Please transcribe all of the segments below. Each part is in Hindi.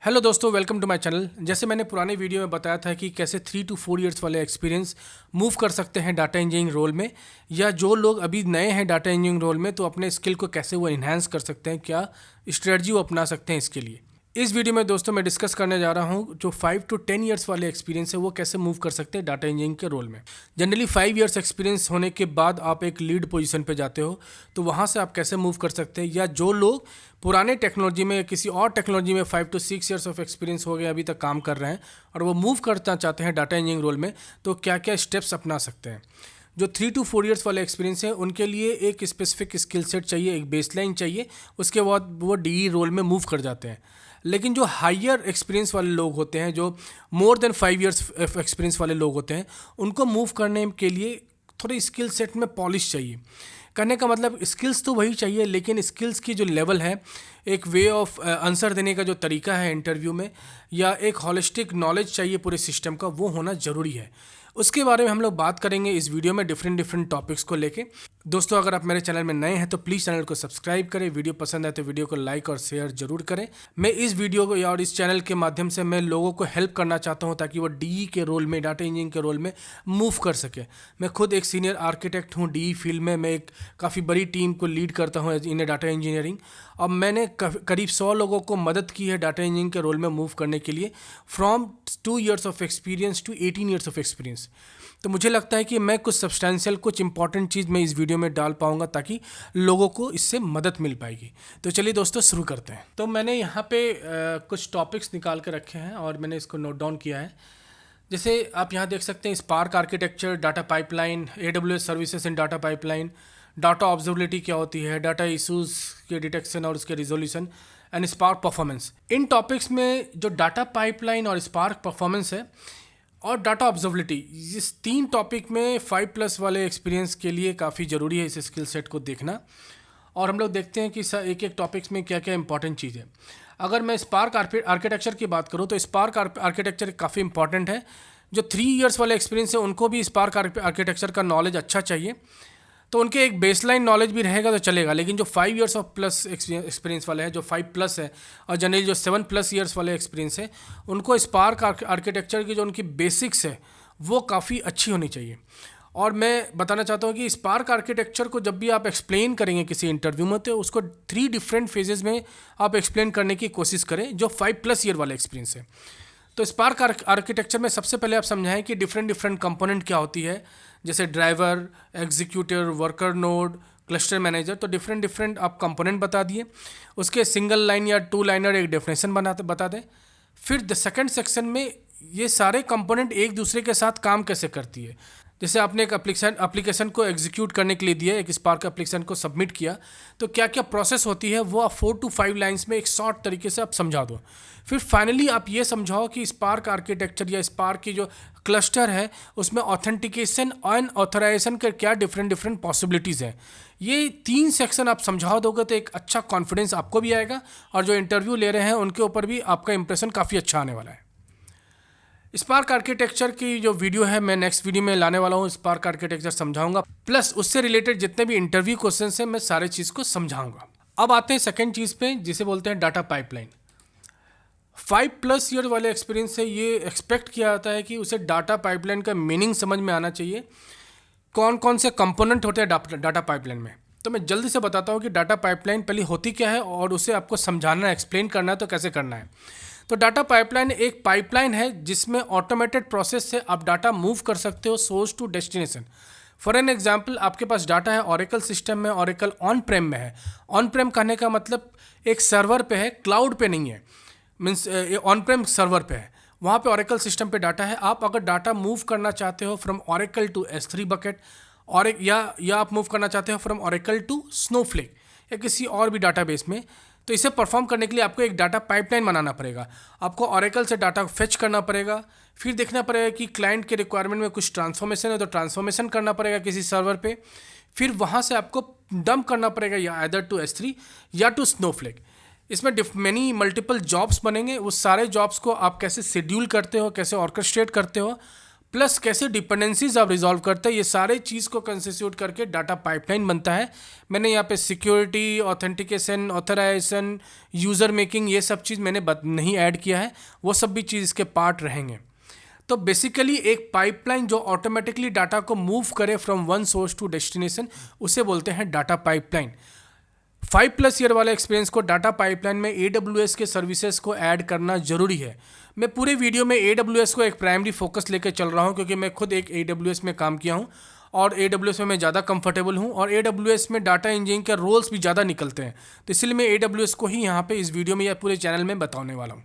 हेलो दोस्तों, वेलकम टू माय चैनल। जैसे मैंने पुराने वीडियो में बताया था कि कैसे 3 to 4 इयर्स वाले एक्सपीरियंस मूव कर सकते हैं डाटा इंजीनियरिंग रोल में, या जो लोग अभी नए हैं डाटा इंजीनियरिंग रोल में तो अपने स्किल को कैसे वो इन्हांस कर सकते हैं, क्या स्ट्रेटजी वो अपना सकते हैं इसके लिए। इस वीडियो में दोस्तों मैं डिस्कस करने जा रहा हूँ जो 5 to 10 इयर्स वाले एक्सपीरियंस है वो कैसे मूव कर सकते हैं डाटा इंजीनियरिंग के रोल में। जनरली 5 इयर्स एक्सपीरियंस होने के बाद आप एक लीड पोजीशन पे जाते हो, तो वहाँ से आप कैसे मूव कर सकते हैं, या जो लोग पुराने टेक्नोलॉजी में किसी और टेक्नोलॉजी में 5 to 6 इयर्स ऑफ एक्सपीरियंस हो गए अभी तक काम कर रहे हैं और वो मूव करना चाहते हैं डाटा इंजीनियरिंग रोल में, तो क्या क्या स्टेप्स अपना सकते हैं। जो 3 to 4 इयर्स वाले एक्सपीरियंस है उनके लिए एक स्पेसिफिक स्किल सेट चाहिए, एक बेसलाइन चाहिए, उसके बाद वो डीई रोल में मूव कर जाते हैं। लेकिन जो हायर एक्सपीरियंस वाले लोग होते हैं, जो मोर देन 5 इयर्स एक्सपीरियंस वाले लोग होते हैं, उनको मूव करने के लिए थोड़ी स्किल सेट में पॉलिश चाहिए। करने का मतलब स्किल्स तो वही चाहिए, लेकिन स्किल्स की जो लेवल है, एक वे ऑफ आंसर देने का जो तरीका है इंटरव्यू में, या एक हॉलिस्टिक नॉलेज चाहिए पूरे सिस्टम का, वो होना ज़रूरी है। उसके बारे में हम लोग बात करेंगे इस वीडियो में डिफरेंट टॉपिक्स को लेके। दोस्तों, अगर आप मेरे चैनल में नए हैं तो प्लीज़ चैनल को सब्सक्राइब करें, वीडियो पसंद आए तो वीडियो को लाइक और शेयर जरूर करें। मैं इस वीडियो को और इस चैनल के माध्यम से मैं लोगों को हेल्प करना चाहता हूं ताकि वो डीई के रोल में, डाटा इंजीनियरिंग के रोल में मूव कर सके। मैं खुद एक सीनियर आर्किटेक्ट हूँ डीई फील्ड में। मैं एक काफ़ी बड़ी टीम को लीड करता हूँ इन डाटा इंजीनियरिंग। अब मैंने करीब 100 लोगों को मदद की है डाटा इंजीनियरिंग के रोल में मूव करने के लिए, from 2 years of experience to 18 years of experience. तो मुझे लगता है कि मैं कुछ सब्सटेंशियल, कुछ इंपॉर्टेंट चीज़ मैं इस वीडियो में डाल पाऊंगा ताकि लोगों को इससे मदद मिल पाएगी। तो चलिए दोस्तों शुरू करते हैं। तो मैंने यहाँ पे कुछ टॉपिक्स निकाल के रखे हैं और मैंने इसको नोट डाउन किया है। जैसे आप यहाँ देख सकते हैं, spark architecture, data pipeline, AWS services in data pipeline, data observability क्या होती है, डाटा इशूज़ के डिटेक्शन और उसके resolution, and spark performance. In topics में जो डाटा पाइपलाइन और स्पार्क परफॉर्मेंस है और डाटा ऑब्जर्वेबिलिटी, इस 3 टॉपिक में 5+ वाले एक्सपीरियंस के लिए काफ़ी ज़रूरी है इस स्किल सेट को देखना। और हम लोग देखते हैं कि एक एक टॉपिक्स में क्या क्या इंपॉर्टेंट चीज़ है। अगर मैं स्पार्क आर्किटेक्चर की बात करूँ तो स्पार्क आर्किटेक्चर काफ़ी इंपॉर्टेंट है। जो 3 इयर्स वाले एक्सपीरियंस है उनको भी स्पार्क आर्किटेक्चर का नॉलेज अच्छा चाहिए, तो उनके एक बेसलाइन नॉलेज भी रहेगा तो चलेगा। लेकिन जो 5 इयर्स ऑफ प्लस एक्सपीरियंस वाले हैं, जो 5+ है, और जनरली जो 7+ इयर्स वाले एक्सपीरियंस है, उनको स्पार्क आर्किटेक्चर की जो उनकी बेसिक्स है वो काफ़ी अच्छी होनी चाहिए। और मैं बताना चाहता हूँ कि स्पार्क आर्किटेक्चर को जब भी आप एक्सप्लेन करेंगे किसी इंटरव्यू में, तो उसको 3 डिफरेंट फेजेस में आप एक्सप्लेन करने की कोशिश करें जो 5+ ईयर वाला एक्सपीरियंस है। तो स्पार्क आर्किटेक्चर में सबसे पहले आप समझाएं कि डिफरेंट कंपोनेंट क्या होती है, जैसे driver, executor, worker node, cluster manager. तो डिफरेंट आप कंपोनेंट बता दिए, उसके सिंगल लाइन या 2 लाइनर एक डेफिनेशन बता दें। फिर द सेकंड सेक्शन में ये सारे कंपोनेंट एक दूसरे के साथ काम कैसे करती है। जैसे आपने एक एप्लीकेशन को एग्जीक्यूट करने के लिए दिया, एक स्पार्क एप्लीकेशन को सबमिट किया, तो क्या क्या प्रोसेस होती है वो आप 4 to 5 लाइन्स में एक शॉर्ट तरीके से आप समझा दो। फिर फाइनली आप ये समझाओ कि स्पार्क आर्किटेक्चर या स्पार्क की जो क्लस्टर है उसमें ऑथेंटिकेशन एंड ऑथराइजेशन के क्या डिफरेंट पॉसिबिलिटीज़ हैं। ये 3 सेक्शन आप समझा दोगे तो एक अच्छा कॉन्फिडेंस आपको भी आएगा और जो इंटरव्यू ले रहे हैं उनके ऊपर भी आपका इंप्रेशन काफ़ी अच्छा आने वाला है। स्पार्क आर्किटेक्चर की जो वीडियो है मैं नेक्स्ट वीडियो में लाने वाला हूँ, स्पार्क आर्किटेक्चर समझाऊंगा, प्लस उससे रिलेटेड जितने भी इंटरव्यू क्वेश्चंस हैं मैं सारे चीज़ को समझाऊंगा। अब आते हैं सेकंड चीज़ पे, जिसे बोलते हैं डाटा पाइपलाइन। 5+ ईयर वाले एक्सपीरियंस से ये एक्सपेक्ट किया जाता है कि उसे डाटा पाइपलाइन का मीनिंग समझ में आना चाहिए, कौन कौन से कंपोनेंट होते हैं डाटा पाइपलाइन में। तो मैं जल्दी से बताता हूँ कि डाटा पाइपलाइन पहले होती क्या है और उसे आपको समझाना, एक्सप्लेन करना है तो कैसे करना है। तो डाटा पाइपलाइन एक पाइपलाइन है जिसमें ऑटोमेटेड प्रोसेस से आप डाटा मूव कर सकते हो source to destination. For an example, आपके पास डाटा है ऑरेकल सिस्टम में, ऑरेकल ऑन प्रेम में है। ऑन प्रेम कहने का मतलब एक सर्वर पे है, क्लाउड पे नहीं है, मीन्स ऑन प्रेम सर्वर पे है, वहाँ पे ऑरेकल सिस्टम पे डाटा है। आप अगर डाटा मूव करना चाहते हो from Oracle to S3 bucket, और या आप मूव करना चाहते हो फ्रॉम ऑरेकल टू स्नोफ्लेक या किसी और भी डाटाबेस में, तो इसे परफॉर्म करने के लिए आपको एक डाटा पाइपलाइन बनाना पड़ेगा। आपको ऑरेकल से डाटा फेच करना पड़ेगा, फिर देखना पड़ेगा कि क्लाइंट के रिक्वायरमेंट में कुछ ट्रांसफॉर्मेशन है तो ट्रांसफॉर्मेशन करना पड़ेगा किसी सर्वर पे, फिर वहाँ से आपको डंप करना पड़ेगा या आइदर टू S3 या टू स्नोफ्लेक। इसमें मैनी मल्टीपल जॉब्स बनेंगे। उस सारे जॉब्स को आप कैसे शेड्यूल करते हो, कैसे ऑर्केस्ट्रेट करते हो, प्लस कैसे डिपेंडेंसीज आप रिजॉल्व करते हैं, ये सारे चीज़ को कंस्टिट्यूट करके डाटा पाइपलाइन बनता है। मैंने यहाँ पे security, authentication, authorization, user making, ये सब चीज़ मैंने नहीं ऐड किया है, वो सब भी चीज़ इसके पार्ट रहेंगे। तो बेसिकली एक पाइपलाइन जो ऑटोमेटिकली डाटा को मूव करे from one source to destination, उसे बोलते हैं डाटा पाइपलाइन। 5+ ईयर वाले एक्सपीरियंस को डाटा पाइपलाइन में AWS के सर्विसेज को ऐड करना जरूरी है। मैं पूरे वीडियो में AWS को एक प्राइमरी फोकस लेकर चल रहा हूं, क्योंकि मैं खुद एक AWS में काम किया हूं और AWS में मैं ज़्यादा कंफर्टेबल हूं, और AWS में डाटा इंजीनियरिंग के रोल्स भी ज़्यादा निकलते हैं, तो इसलिए मैं AWS को ही यहाँ पे इस वीडियो में या पूरे चैनल में बताने वाला हूँ।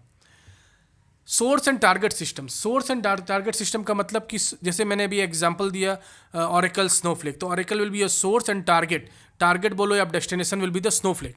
Source and target system. Source and target system का मतलब कि जैसे मैंने अभी एग्जांपल दिया ऑरेकल स्नोफ्लेक, तो Oracle will be a source and target बोलो या destination will be the Snowflake.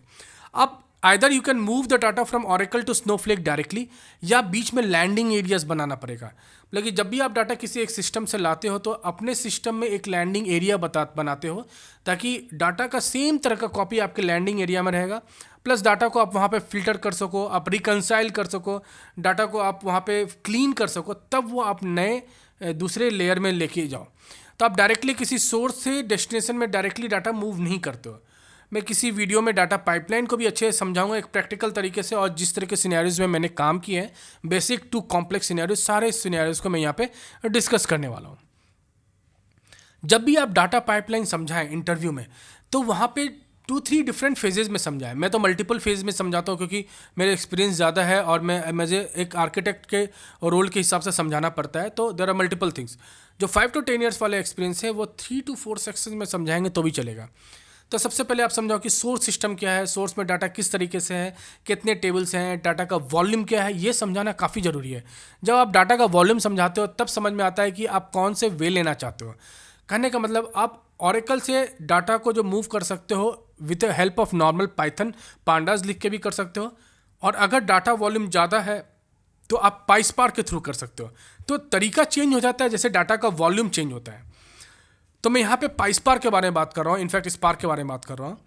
अब either you can move the data from Oracle to Snowflake directly, या बीच में लैंडिंग एरियाज बनाना पड़ेगा। लेकिन जब भी आप डाटा किसी एक सिस्टम से लाते हो तो अपने सिस्टम में एक लैंडिंग एरिया बनाते हो, ताकि डाटा का सेम तरह का कॉपी आपके लैंडिंग एरिया में रहेगा। प्लस डाटा को आप वहाँ पे फिल्टर कर सको, आप रिकंसाइल कर सको, डाटा को आप वहाँ पे क्लीन कर सको, तब वो आप नए दूसरे लेयर में लेके जाओ। तो आप डायरेक्टली किसी सोर्स से डेस्टिनेशन में डायरेक्टली डाटा मूव नहीं करते हो। मैं किसी वीडियो में डाटा पाइपलाइन को भी अच्छे से समझाऊंगा एक प्रैक्टिकल तरीके से, और जिस तरह के सिनेरियोज में मैंने काम किए हैं, बेसिक टू कॉम्प्लेक्स सिनेरियोज, सारे सिनेरियोज को मैं यहाँ पे डिस्कस करने वाला हूँ। जब भी आप डाटा पाइपलाइन समझाएं इंटरव्यू में, तो वहाँ पे 2-3 डिफरेंट फेजेज में समझाएं। मैं तो मल्टीपल फेज में समझाता हूँ, क्योंकि मेरा एक्सपीरियंस ज़्यादा है और मुझे एक आर्किटेक्ट के रोल के हिसाब से समझाना पड़ता है। तो देयर आर मल्टीपल थिंग्स। जो 5 to 10 ईयर्स वाले एक्सपीरियंस है वो 3 to 4 सेक्शन में समझाएंगे तो भी चलेगा। तो सबसे पहले आप समझाओ कि सोर्स सिस्टम क्या है, सोर्स में डाटा किस तरीके से है, कितने टेबल्स हैं, डाटा का वॉल्यूम क्या है, ये समझाना काफ़ी ज़रूरी है। जब आप डाटा का वॉल्यूम समझाते हो तब समझ में आता है कि आप कौन से वे लेना चाहते हो। कहने का मतलब आप ऑरेकल से डाटा को जो मूव कर सकते हो with the help of normal Python pandas लिख के भी कर सकते हो, और अगर डाटा वॉल्यूम ज़्यादा है तो आप पाइस्पार्क के थ्रू कर सकते हो। तो तरीका चेंज हो जाता है जैसे डाटा का वॉल्यूम चेंज होता है। तो मैं यहाँ पे पाइस्पार्क के बारे में बात कर रहा हूँ, इनफैक्ट स्पार्क के बारे में बात कर रहा हूँ।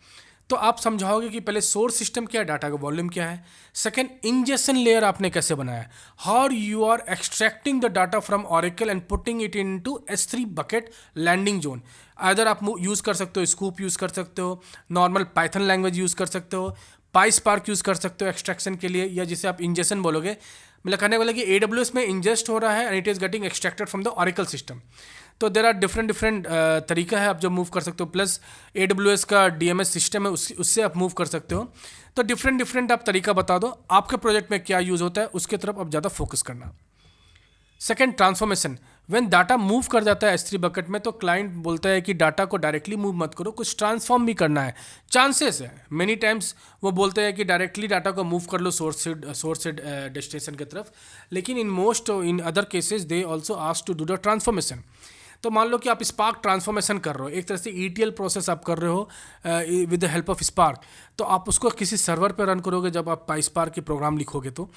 तो आप समझाओगे कि पहले सोर्स सिस्टम क्या है, डाटा का वॉल्यूम क्या है, सेकंड इंजेक्शन लेयर आपने कैसे बनाया, how you are extracting the data from Oracle and putting it into S3 bucket landing zone. Other आप यूज़ कर सकते हो, स्कूप यूज़ कर सकते हो, नॉर्मल पाइथन लैंग्वेज यूज़ कर सकते हो, पाइस्पार्क यूज़ कर सकते हो एक्सट्रैक्शन के लिए, या जिसे आप इंजेक्शन बोलोगे। मतलब कहने वाला कि AWS में इंजेस्ट हो रहा है and it is getting extracted from the oracle system. तो देर आर डिफरेंट तरीका है आप जब मूव कर सकते हो। प्लस AWS का DMS सिस्टम है, उससे आप मूव कर सकते हो। तो डिफरेंट आप तरीका बता दो, आपके प्रोजेक्ट में क्या यूज़ होता है उसके तरफ आप ज़्यादा फोकस करना। Second, transformation. When data move कर जाता है S3 बकेट में, तो क्लाइंट बोलता है कि डाटा को डायरेक्टली मूव मत करो, कुछ ट्रांसफॉर्म भी करना है। चांसेस है मेनी टाइम्स वो बोलते हैं कि डायरेक्टली डाटा को मूव कर लो सोर्स से डेस्टिनेशन की तरफ, लेकिन in other cases they also ask to do the transformation. तो मान लो कि आप स्पार्क ट्रांसफॉर्मेशन कर रहे हो, एक तरह से ETL प्रोसेस आप कर रहे हो with the help of spark. तो आप उसको किसी सर्वर पे रन करोगे जब आप पाइस्पार्क की प्रोग्राम लिखोगे। तो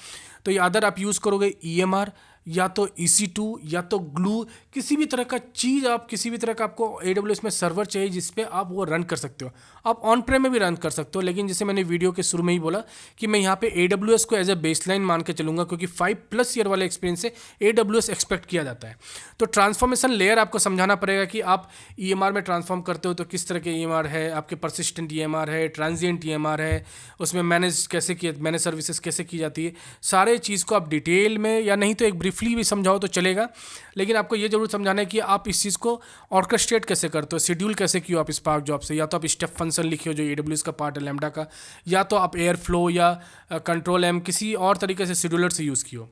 ये अदर आप यूज़ करोगे EMR या तो EC2 या तो ग्लू, किसी भी तरह का चीज़, आप किसी भी तरह का आपको AWS में सर्वर चाहिए जिस पे आप वो रन कर सकते हो। आप ऑन प्रेम में भी रन कर सकते हो, लेकिन जैसे मैंने वीडियो के शुरू में ही बोला कि मैं यहाँ पे AWS को एज ए बेसलाइन मान के चलूँगा, क्योंकि 5+ ईयर वाले एक्सपीरियंस से AWS एक्सपेक्ट किया जाता है। तो ट्रांसफॉर्मेशन लेयर आपको समझाना पड़ेगा कि आप EMR में ट्रांसफॉर्म करते हो तो किस तरह के EMR है, आपके परसिस्टेंट EMR है, ट्रांजिएंट EMR है, उसमें मैनेज सर्विसेज कैसे की जाती है, सारे चीज़ को आप डिटेल में या नहीं तो एक ब्रीफली भी समझाओ तो चलेगा, लेकिन आपको ये जरूर समझाना है कि आप इस चीज़ को ऑर्केस्ट्रेट कैसे करते हो, शेड्यूल कैसे किया आप स्पार्क जॉब से। या तो आप स्टेप फंक्शन लिखिए जो AWS का पार्ट है लैम्डा का, या तो आप एयरफ्लो या कंट्रोल M किसी और तरीके से शेड्यूलर से यूज़ किया।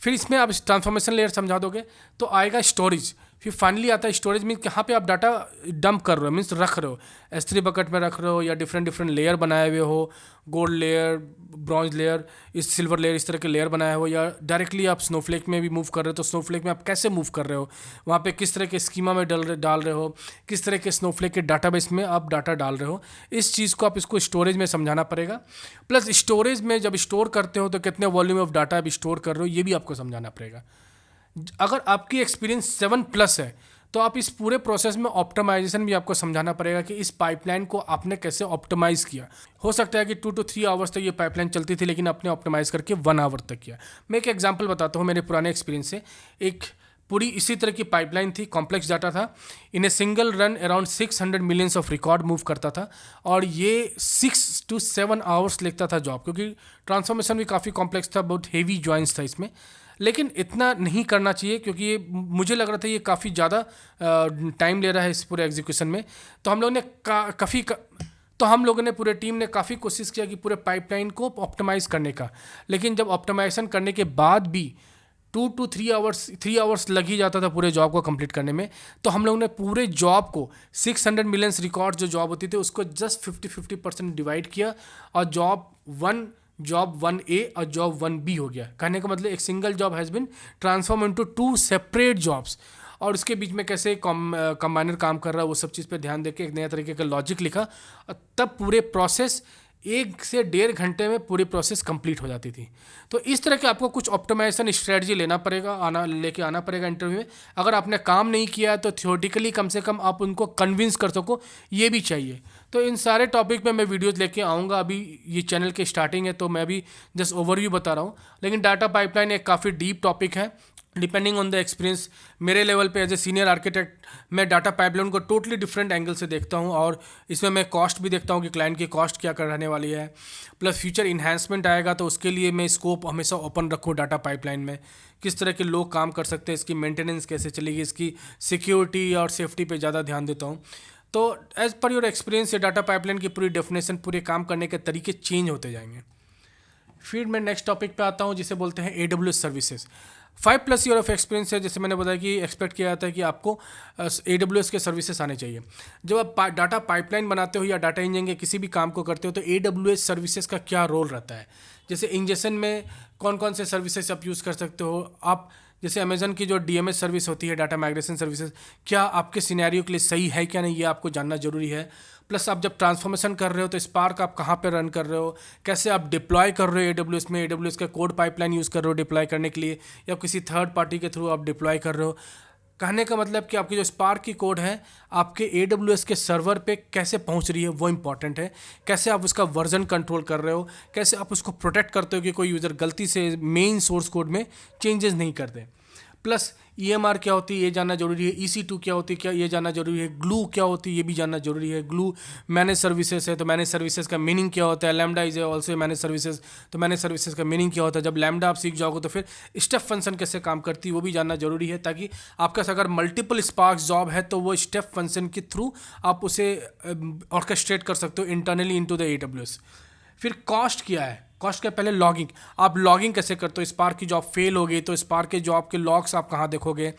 फिर इसमें आप ट्रांसफॉर्मेशन लेयर समझा दोगे तो आएगा स्टोरेज। फिर फाइनली आता है स्टोरेज, मीन्स कहाँ पे आप डाटा डंप कर रहे हो, मीन्स रख रहे हो, S3 बकेट में रख रहे हो, या डिफरेंट लेयर बनाए हुए हो, gold layer, bronze layer, silver layer, इस तरह के लेयर बनाए हो, या डायरेक्टली आप स्नोफ्लेक में भी मूव कर रहे हो। तो स्नोफ्लेक में आप कैसे मूव कर रहे हो, वहाँ पे किस तरह के स्कीमा में डाल रहे हो, किस तरह के स्नोफ्लेक के डाटाबेस में आप डाटा डाल रहे हो, इस चीज़ को आप इसको स्टोरेज में समझाना पड़ेगा। प्लस स्टोरेज में जब स्टोर करते हो तो कितने वॉल्यूम ऑफ डाटा आप स्टोर कर रहे हो, ये भी आपको समझाना पड़ेगा। अगर आपकी एक्सपीरियंस 7+ है तो आप इस पूरे प्रोसेस में ऑप्टिमाइजेशन भी आपको समझाना पड़ेगा कि इस पाइपलाइन को आपने कैसे ऑप्टिमाइज़ किया। हो सकता है कि 2 to 3 आवर्स तक ये पाइपलाइन चलती थी, लेकिन आपने ऑप्टिमाइज़ करके 1 आवर तक किया। मैं एक एग्जांपल बताता हूँ मेरे पुराने एक्सपीरियंस से। एक पूरी इसी तरह की पाइपलाइन थी, कॉम्प्लेक्स डाटा था। In a single run around 600 millions of record move करता था और ये 6 to 7 आवर्स लेता था जॉब, क्योंकि ट्रांसफॉर्मेशन भी काफ़ी कॉम्प्लेक्स था, बहुत हेवी जॉइंट्स था इसमें। लेकिन इतना नहीं करना चाहिए, क्योंकि ये मुझे लग रहा था ये काफ़ी ज़्यादा टाइम ले रहा है इस पूरे एग्जीक्यूशन में। तो हम लोगों ने तो हम लोगों ने पूरे टीम ने काफ़ी कोशिश किया कि पूरे पाइपलाइन को ऑप्टिमाइज़ करने का। लेकिन जब ऑप्टिमाइजेशन करने के बाद भी 2 to 3 आवर्स लग ही जाता था पूरे जॉब को कंप्लीट करने में। तो हम लोगों ने पूरे जॉब को 600 मिलियंस रिकॉर्ड जो जॉब होती थी उसको जस्ट 50-50% डिवाइड किया और जॉब 1A और जॉब 1B हो गया। कहने का मतलब एक single job has been transform into 2 separate jobs. और उसके बीच में कैसे कंबाइनर काम कर रहा है वो सब चीज़ पे ध्यान देके एक नया तरीके का लॉजिक लिखा और तब पूरे प्रोसेस 1 से 1.5 घंटे में पूरी प्रोसेस कंप्लीट हो जाती थी। तो इस तरह के आपको कुछ ऑप्टिमाइजेशन स्ट्रेटजी लेके आना पड़ेगा इंटरव्यू में। अगर आपने काम नहीं किया तो थियोरेटिकली कम से कम आप उनको कन्विंस कर सको, ये भी चाहिए। तो इन सारे टॉपिक पे मैं वीडियोज़ लेके आऊँगा। अभी ये चैनल की स्टार्टिंग है तो मैं भी जस्ट ओवरव्यू बता रहा हूँ, लेकिन डाटा पाइपलाइन एक काफ़ी डीप टॉपिक है। डिपेंडिंग ऑन द एक्सपीरियंस, मेरे लेवल पे एज ए सीनियर आर्किटेक्ट मैं डाटा पाइपलाइन को टोटली डिफरेंट एंगल से देखता हूँ और इसमें मैं कॉस्ट भी देखता हूँ कि क्लाइंट की कॉस्ट क्या कर रहने वाली है, प्लस फ्यूचर इन्हांसमेंट आएगा तो उसके लिए मैं स्कोप हमेशा ओपन रखूँ डाटा पाइपलाइन में। किस तरह के लोग काम कर सकते हैं, इसकी मेंटेनेंस कैसे चलेगी, इसकी सिक्योरिटी और सेफ्टी पे ज़्यादा ध्यान देता हूँ। तो एज़ पर योर एक्सपीरियंस ये डाटा पाइपलाइन की पूरी डेफिनेशन, पूरे काम करने के तरीके चेंज होते जाएंगे। फिर मैं नेक्स्ट टॉपिक पे आता हूँ जिसे बोलते हैं AWS services. 5+ year of experience है, जैसे मैंने बताया कि एक्सपेक्ट किया जाता है कि आपको AWS के सर्विसेज आने चाहिए। जब आप डाटा पाइपलाइन बनाते हो या डाटा इंजीनियरिंग के किसी भी काम को करते हो तो AWS सर्विसेज का क्या रोल रहता है। जैसे इंजेक्शन में कौन कौन से सर्विसेज आप यूज़ कर सकते हो आप, जैसे अमेजन की जो DMS सर्विस होती है, डाटा माइग्रेशन सर्विसेज, क्या आपके सिनेरियो के लिए सही है क्या नहीं, ये आपको जानना जरूरी है। प्लस आप जब ट्रांसफॉर्मेशन कर रहे हो तो स्पार्क आप कहाँ पे रन कर रहे हो, कैसे आप डिप्लॉय कर रहे हो AWS में, AWS का कोड पाइपलाइन यूज़ कर रहे हो डिप्लॉय करने के लिए या किसी थर्ड पार्टी के थ्रू आप डिप्लॉय कर रहे हो। कहने का मतलब कि आपकी जो स्पार्क की कोड है आपके AWS के सर्वर पे कैसे पहुंच रही है वो इंपॉर्टेंट है। कैसे आप उसका वर्जन कंट्रोल कर रहे हो, कैसे आप उसको प्रोटेक्ट करते हो कि कोई यूज़र गलती से मेन सोर्स कोड में चेंजेस नहीं करते। प्लस EMR क्या होती है ये जानना जरूरी है, EC2 क्या होती है क्या ये जानना जरूरी है, ग्लू क्या होती है ये भी जानना जरूरी है। ग्लू मैनेज सर्विसेज है तो मैनेज सर्विसेज का मीनिंग क्या होता है। Lambda is also manage services, तो मैनेज सर्विसेज का मीनिंग क्या होता है। जब लैम्डा आप सीख जाओगे तो फिर स्टेप फंक्शन कैसे काम करती है वो भी जानना जरूरी है, ताकि आपका अगर मल्टीपल स्पार्क जॉब है तो वो स्टेप फंक्शन के थ्रू आप उसे ऑर्केस्ट्रेट कर सकते हो इंटरनली इनटू द AWS। फिर कॉस्ट क्या है, कॉस्ट के पहले लॉगिंग, आप लॉगिंग कैसे करते हो। स्पार्क की जॉब फेल हो गई तो स्पार्क के जॉब के लॉग्स आप कहाँ देखोगे,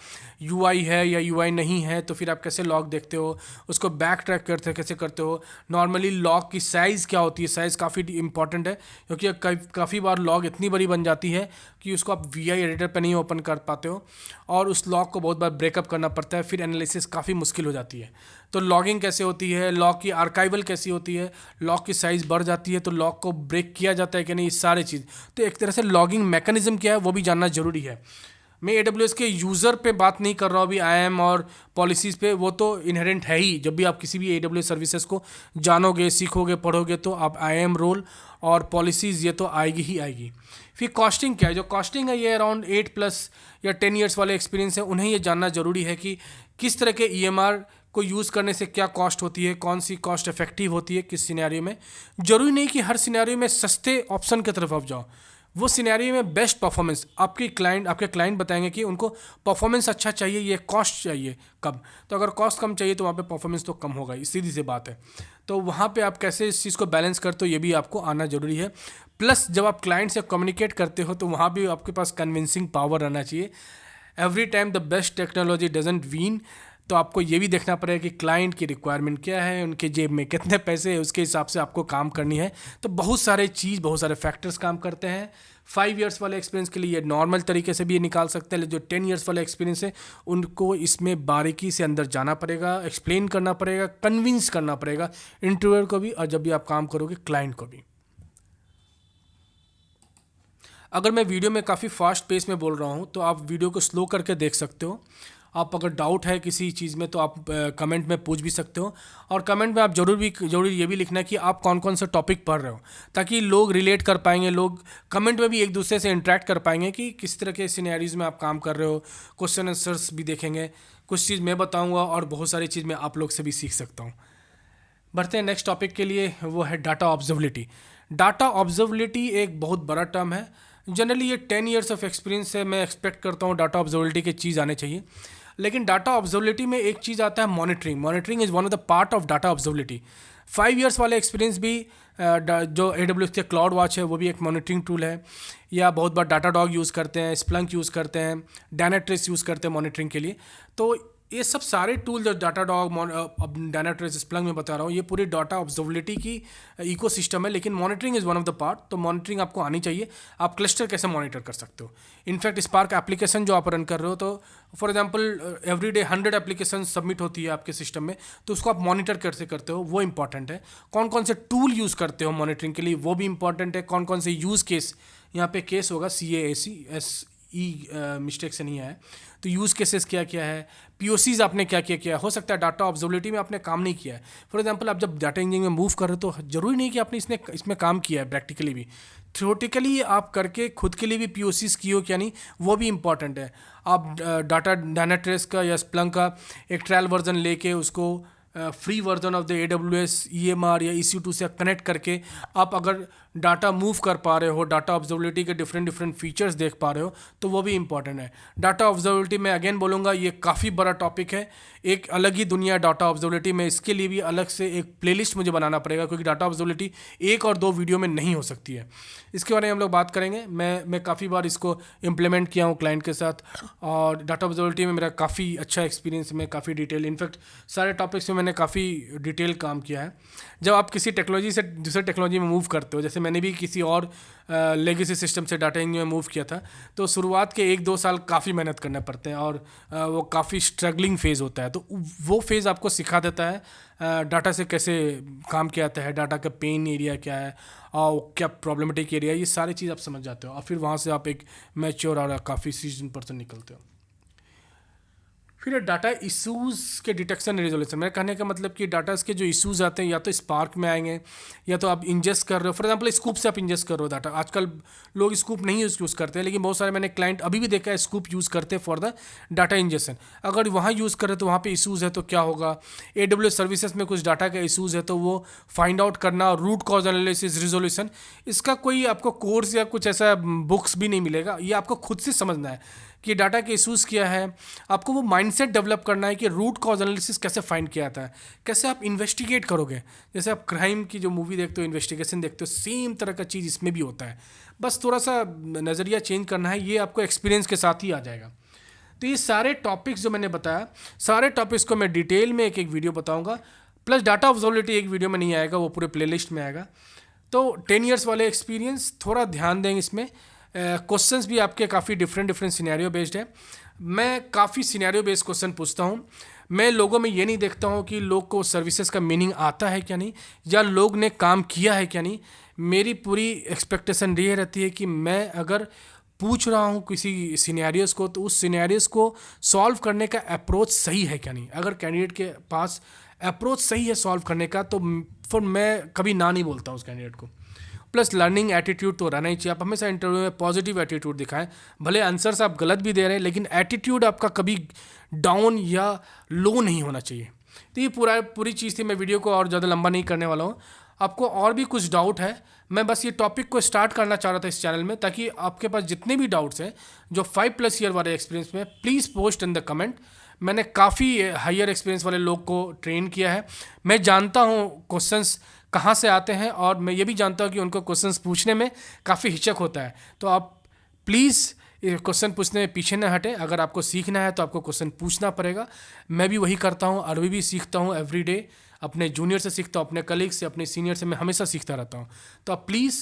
UI है या UI नहीं है तो फिर आप कैसे लॉग देखते हो, उसको बैक ट्रैक करते कैसे करते हो। नॉर्मली लॉग की साइज़ क्या होती है, साइज़ काफ़ी इंपॉर्टेंट है क्योंकि काफ़ी बार लॉग इतनी बड़ी बन जाती है कि उसको आप VI एडिटर पर नहीं ओपन कर पाते हो और उस लॉग को बहुत बार ब्रेकअप करना पड़ता है, फिर एनालिसिस काफ़ी मुश्किल हो जाती है। तो लॉगिंग कैसे होती है, लॉग की आर्काइवल कैसी होती है, लॉग की साइज़ बढ़ जाती है तो लॉग को ब्रेक किया जाता है कि नहीं, ये सारी चीज़। तो एक तरह से लॉगिंग मैकेनिज्म क्या है वो भी जानना जरूरी है। मैं AWS के यूज़र पे बात नहीं कर रहा हूँ अभी, IAM और पॉलिसीज़ पे, वो तो इनहेरेंट है ही। जब भी आप किसी भी AWS सर्विसेज को जानोगे, सीखोगे, पढ़ोगे तो आप IAM रोल और पॉलिसीज़ ये तो आएगी ही आएगी। फिर कॉस्टिंग क्या है, जो कॉस्टिंग है ये अराउंड 8+ या 10 ईयर्स वाले एक्सपीरियंस है उन्हें ये जानना जरूरी है कि किस तरह के EMR को यूज़ करने से क्या कॉस्ट होती है, कौन सी कॉस्ट इफेक्टिव होती है किस सिनेरियो में। जरूरी नहीं कि हर सिनेरियो में सस्ते ऑप्शन की तरफ आप जाओ, वो सिनेरियो में बेस्ट परफॉर्मेंस आपके क्लाइंट बताएंगे कि उनको परफॉर्मेंस अच्छा चाहिए, ये कॉस्ट चाहिए कब। तो अगर कॉस्ट कम चाहिए तो वहाँ पे परफॉर्मेंस तो कम होगा, सीधी सी बात है। तो वहाँ पे आप कैसे इस चीज़ को बैलेंस करते हो ये भी आपको आना जरूरी है। प्लस जब आप क्लाइंट से कम्युनिकेट करते हो तो वहाँ भी आपके पास कन्विंसिंग पावर रहना चाहिए। Every time the best technology doesn't win, तो आपको ये भी देखना पड़ेगा कि क्लाइंट की रिक्वायरमेंट क्या है, उनके जेब में कितने पैसे है, उसके हिसाब से आपको काम करनी है। तो बहुत सारे फैक्टर्स काम करते हैं। 5 ईयर्स वाले एक्सपीरियंस के लिए नॉर्मल तरीके से भी ये निकाल सकते हैं, जो 10 ईयर्स वाले एक्सपीरियंस है उनको इसमें बारीकी से अंदर जाना पड़ेगा, एक्सप्लेन करना पड़ेगा, कन्विंस करना पड़ेगा इंटरव्यूअर को भी और जब भी आप काम करोगे क्लाइंट को भी। अगर मैं वीडियो में काफ़ी फास्ट पेस में बोल रहा हूँ तो आप वीडियो को स्लो करके देख सकते हो आप अगर डाउट है किसी चीज़ में तो आप कमेंट में पूछ भी सकते हो। और कमेंट में आप जरूर ये भी लिखना कि आप कौन कौन सा टॉपिक पढ़ रहे हो, ताकि लोग रिलेट कर पाएंगे, लोग कमेंट में भी एक दूसरे से इंटरेक्ट कर पाएंगे कि किस तरह के सिनेरियोज में आप काम कर रहे हो। क्वेश्चन आंसर्स भी देखेंगे, कुछ चीज़ मैं बताऊँगा और बहुत सारी चीज़ मैं आप लोग से भी सीख सकता हूँ। बढ़ते हैं नेक्स्ट टॉपिक के लिए, वो है डाटा ऑब्जर्वेबिलिटी। डाटा ऑब्जर्वेबिलिटी एक बहुत बड़ा टर्म है। जनरली ये 10 ईयर्स ऑफ एक्सपीरियंस से मैं एक्सपेक्ट करता हूँ डाटा ऑब्जर्वेबिलिटी की चीज़ आने चाहिए। लेकिन डाटा ऑब्जर्वेबिलिटी में एक चीज़ आता है monitoring. Monitoring is one of the part of data observability. 5 years वाले एक्सपीरियंस भी जो AWS के क्लाउड वॉच है वो भी एक मॉनिटरिंग टूल है, या बहुत बार डाटा डॉग यूज़ करते हैं, स्प्लंक यूज़ करते हैं, डायनाट्रेस यूज़ करते हैं मॉनिटरिंग के लिए। तो ये सब सारे टूल जो डाटा डॉग, अब डायनाट्रेस, स्प्लंक में बता रहा हूँ, ये पूरी डाटा ऑब्जर्वेबिलिटी की इकोसिस्टम है। लेकिन monitoring is one of the part, तो मॉनिटरिंग आपको आनी चाहिए। आप क्लस्टर कैसे मॉनिटर कर सकते हो, इनफैक्ट स्पार्क एप्लीकेशन जो आप रन कर रहे हो, तो for example everyday 100 application submit होती है आपके सिस्टम में, तो उसको आप मॉनिटर कैसे करते हो वो इंपॉर्टेंट है। कौन कौन से टूल यूज़ करते हो मॉनिटरिंग के लिए वो भी इंपॉर्टेंट है। कौन कौन से यूज़ केस, यहाँ पे केस होगा CASE, मिस्टेक से नहीं आया, तो यूज़ केसेस क्या क्या है, POCs आपने क्या क्या किया। हो सकता है डाटा ऑब्जर्वेबिलिटी में आपने काम नहीं किया है। फॉर एग्जांपल आप जब डाटा इंजीनियरिंग में मूव कर रहे हो तो जरूरी नहीं कि आपने इसमें काम किया है, प्रैक्टिकली भी, थ्योरेटिकली आप करके खुद के लिए भी POCs की हो क्या नहीं, वो भी इंपॉर्टेंट है। आप डाटा डायनाट्रेस का या स्प्लंक का एक ट्रायल वर्जन लेके उसको free version of the AWS EMR या EC2 से कनेक्ट करके आप अगर डाटा मूव कर पा रहे हो, डाटा ऑब्जर्वेबिलिटी के डिफरेंट फीचर्स देख पा रहे हो, तो वो भी इंपॉर्टेंट है। डाटा ऑब्जर्वेबिलिटी में अगेन बोलूँगा ये काफ़ी बड़ा टॉपिक है, एक अलग ही दुनिया है डाटा ऑब्जर्वेबिलिटी में। इसके लिए भी अलग से एक प्लेलिस्ट मुझे बनाना पड़ेगा, क्योंकि डाटा ऑब्जर्वेबिलिटी 1 और 2 वीडियो में नहीं हो सकती है। इसके बारे में हम लोग बात करेंगे। मैं काफ़ी बार इसको इम्प्लीमेंट किया हूँ क्लाइंट के साथ, और डाटा ऑब्जर्वेबिलिटी में मेरा काफ़ी अच्छा एक्सपीरियंस, में काफ़ी डिटेल, इनफैक्ट सारे टॉपिक्स में मैंने काफ़ी डिटेल काम किया है। जब आप किसी टेक्नोलॉजी से दूसरे टेक्नोलॉजी में मूव करते हो, जैसे मैंने भी किसी और लेगेसी सिस्टम से डाटा इंजीनियर में मूव किया था, तो शुरुआत के 1-2 साल काफ़ी मेहनत करने पड़ते हैं, और वो काफ़ी स्ट्रगलिंग फेज़ होता है। तो वो फेज़ आपको सिखा देता है डाटा से कैसे काम किया जाता है, डाटा का पेन एरिया क्या है और क्या प्रॉब्लमेटिक एरिया है, ये सारी चीज़ आप समझ जाते हो, और फिर वहाँ से आप एक मैच्योर और काफ़ी सीजन पर्सन निकलते हो। फिर डाटा इशूज़ के डिटेक्शन रिजोल्यूशन। मेरे कहने का मतलब कि डाटा के जो इशूज़ आते हैं या तो स्पार्क में आएंगे, या तो आप इंजेस्ट कर रहे हो, फॉर एग्जांपल स्कूप से आप इंजेस्ट कर रहे हो डाटा। आजकल लोग स्कूप नहीं यूज़ करते हैं, लेकिन बहुत सारे मैंने क्लाइंट अभी भी देखा है स्कूप यूज़ करते हैं फॉर द डाटा इंजेक्शन। अगर वहाँ यूज़ कर रहे तो वहाँ पे इशूज़ है तो क्या होगा। AWS सर्विसेज में कुछ डाटा का इशूज़ है तो वो फाइंड आउट करना, रूट कॉज एनालिसिस, रिजोल्यूशन, इसका कोई आपको कोर्स या कुछ ऐसा बुक्स भी नहीं मिलेगा, ये आपको खुद से समझना है कि डाटा के इशूज़ क्या है। आपको वो माइंडसेट डेवलप करना है कि रूट कॉज एनालिसिस कैसे फाइंड किया जाता है, कैसे आप इन्वेस्टिगेट करोगे। जैसे आप क्राइम की जो मूवी देखते हो, इन्वेस्टिगेशन देखते हो, सेम तरह का चीज़ इसमें भी होता है, बस थोड़ा सा नज़रिया चेंज करना है। ये आपको एक्सपीरियंस के साथ ही आ जाएगा। तो ये सारे टॉपिक्स जो मैंने बताया, सारे टॉपिक्स को मैं डिटेल में एक एक वीडियो बताऊँगा, प्लस डाटा ऑब्जर्वेबिलिटी एक वीडियो में नहीं आएगा, वो पूरे प्लेलिस्ट में आएगा। तो 10 ईयर्स वाले एक्सपीरियंस, थोड़ा ध्यान देंगे इसमें। क्वेश्चंस भी आपके काफ़ी डिफरेंट सिनेरियो बेस्ड है। मैं काफ़ी सिनेरियो बेस्ड क्वेश्चन पूछता हूँ। मैं लोगों में ये नहीं देखता हूँ कि लोग को सर्विसेज का मीनिंग आता है क्या नहीं, या लोग ने काम किया है क्या नहीं। मेरी पूरी एक्सपेक्टेशन ये रहती है कि मैं अगर पूछ रहा हूँ किसी सिनेरियोज़ को, तो उस सिनेरियोज़ को सॉल्व करने का अप्रोच सही है क्या नहीं। अगर कैंडिडेट के पास अप्रोच सही है सॉल्व करने का, तो फिर मैं कभी ना नहीं बोलता उस कैंडिडेट को। प्लस लर्निंग एटीट्यूड तो रहना ही चाहिए। आप हमेशा इंटरव्यू में पॉजिटिव एटीट्यूड दिखाएं, भले आंसर्स आप गलत भी दे रहे हैं, लेकिन एटीट्यूड आपका कभी डाउन या लो नहीं होना चाहिए। तो ये पूरी चीज़ थी। मैं वीडियो को और ज़्यादा लंबा नहीं करने वाला हूँ। आपको और भी कुछ डाउट है, मैं बस ये टॉपिक को स्टार्ट करना चाह रहा था इस चैनल में, ताकि आपके पास जितने भी डाउट्स हैं जो 5+ ईयर वाले एक्सपीरियंस में, please post in the comment. मैंने काफ़ी हायर एक्सपीरियंस वाले लोग को ट्रेन किया है, मैं जानता हूँ क्वेश्चंस कहाँ से आते हैं, और मैं ये भी जानता हूँ कि उनको क्वेश्चंस पूछने में काफ़ी हिचक होता है। तो आप प्लीज़ क्वेश्चन पूछने में पीछे न हटें। अगर आपको सीखना है तो आपको क्वेश्चन पूछना पड़ेगा। मैं भी वही करता हूँ, अभी भी सीखता हूँ एवरीडे। अपने जूनियर से सीखता हूँ, अपने कलीग से, अपने सीनियर से, मैं हमेशा सीखता रहता हूँ। तो आप प्लीज़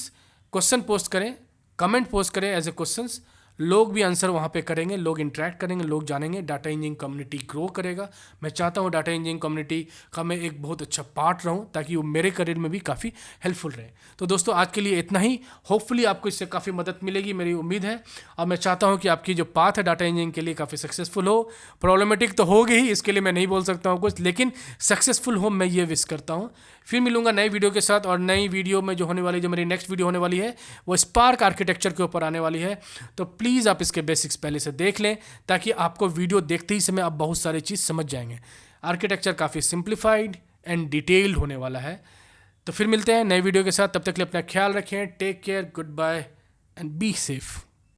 क्वेश्चन पोस्ट करें, कमेंट पोस्ट करें एज ए क्वेश्चंस, लोग भी आंसर वहाँ पे करेंगे, लोग इंटरेक्ट करेंगे, लोग जानेंगे, डाटा इंजीनियरिंग कम्युनिटी ग्रो करेगा। मैं चाहता हूँ डाटा इंजीनियरिंग कम्युनिटी का मैं एक बहुत अच्छा पार्ट रहूँ ताकि वो मेरे करियर में भी काफ़ी हेल्पफुल रहे। तो दोस्तों आज के लिए इतना ही। होपफुली आपको इससे काफ़ी मदद मिलेगी, मेरी उम्मीद है। और मैं चाहता हूँ कि आपकी जो पाथ है डाटा इंजीनियरिंग के लिए काफ़ी सक्सेसफुल हो। प्रॉब्लमेटिक तो होगी ही, इसके लिए मैं नहीं बोल सकता हूँ कुछ, लेकिन सक्सेसफुल हो मैं ये विश करता हूँ। फिर मिलूंगा नई वीडियो के साथ, और नई वीडियो में जो होने वाली, जो मेरी नेक्स्ट वीडियो होने वाली है वो स्पार्क आर्किटेक्चर के ऊपर आने वाली है। तो प्लीज़ आप इसके बेसिक्स पहले से देख लें ताकि आपको वीडियो देखते ही समय आप बहुत सारी चीज़ समझ जाएंगे। आर्किटेक्चर काफ़ी सिंप्लीफाइड एंड डिटेल्ड होने वाला है। तो फिर मिलते हैं नई वीडियो के साथ, तब तक के लिए अपना ख्याल रखें। Take care, goodbye and be safe.